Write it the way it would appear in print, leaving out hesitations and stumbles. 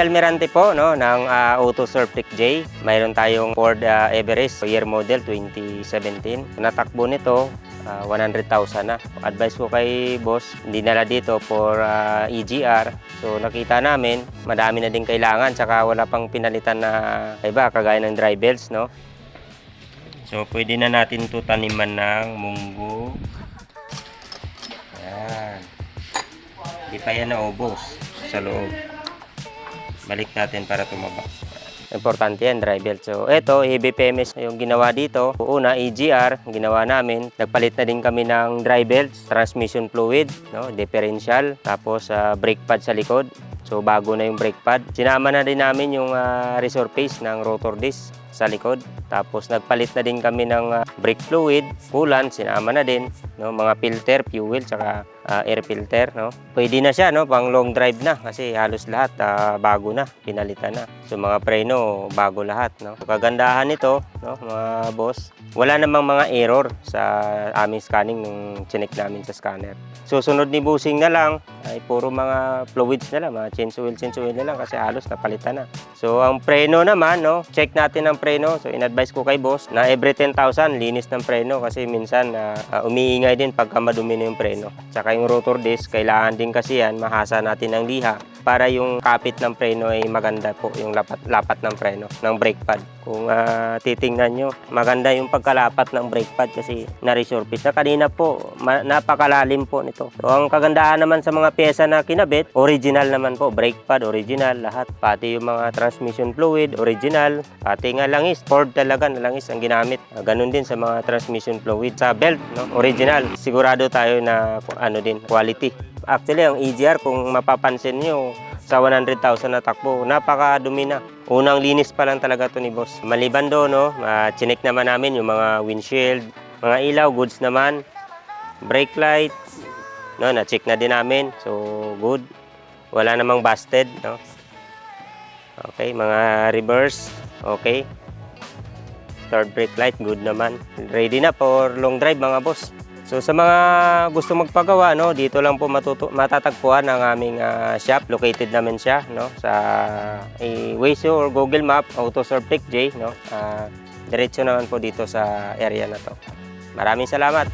Almirante po, no, ng Auto Surflick J. Mayroon tayong Ford Everest year model 2017. Natakbo nito 100,000 na. Advice ko kay boss, hindi nala dito for EGR. So nakita namin, madami na din kailangan, tsaka wala pang pinalitan na iba, kagaya ng dry belts, no. So pwede na natin ito taniman ng munggo. Yan. Di pa yan naubos sa loob. Balik natin para tumaba. Importante yan, dry belt. So, ito, heavy PMS yung ginawa dito. Una, EGR, ginawa namin. Nagpalit na din kami ng dry belts, transmission fluid, no, differential, tapos brake pad sa likod. So, bago na yung brake pad. Sinama na din namin yung resurface ng rotor disc sa likod. Tapos, nagpalit na din kami ng brake fluid, coolant, sinama na din, no, mga filter, fuel, saka air filter, no. Pwede na siya, no, pang long drive na kasi halos lahat bago na, pinalitan na. So mga preno bago lahat, no. So, kagandahan nito, no, mga boss, wala namang mga error sa aming scanning nung chinek namin sa scanner. Susunod ni busing na lang ay puro mga fluids na lang, mga change oil na lang kasi halos napalitan na. So ang preno naman, no, check natin ang preno. So in-advise ko kay boss na every 10,000 linis ng preno kasi minsan umiingay din pagka madumi na yung preno. Tsaka yung rotor disc, kailangan din kasi yan, mahasa natin ng liha para yung kapit ng preno ay maganda po, yung lapat ng preno, ng brake pad. Kung titingnan nyo, maganda yung pagkalapat ng brake pad kasi na-resurface na kanina po, napakalalim po nito. So ang kagandahan naman sa mga pyesa na kinabit, original naman po, brake pad original, lahat. Pati yung mga transmission fluid, original. Pati nga langis, Ford talaga na langis ang ginamit. Ganun din sa mga transmission fluid. Sa belt, no, original. Sigurado tayo na ano din, quality. Actually, ang EGR, kung mapapansin nyo, sa 100,000 na takbo, napakadumi na. Unang linis pa lang talaga to ni boss. Maliban doon, no, chinek naman namin yung mga windshield, mga ilaw, goods naman. Brake light, no, na-check na din namin. So, good. Wala namang busted, no. Okay, mga reverse, okay. Third brake light, good naman. Ready na for long drive, mga boss. So sa mga gusto magpagawa, no, dito lang po matatagpuan ang aming shop. Located namin siya, no, sa Waze or Google Map, Auto Surflick J, no. Diretso naman po dito sa area na to. Maraming salamat.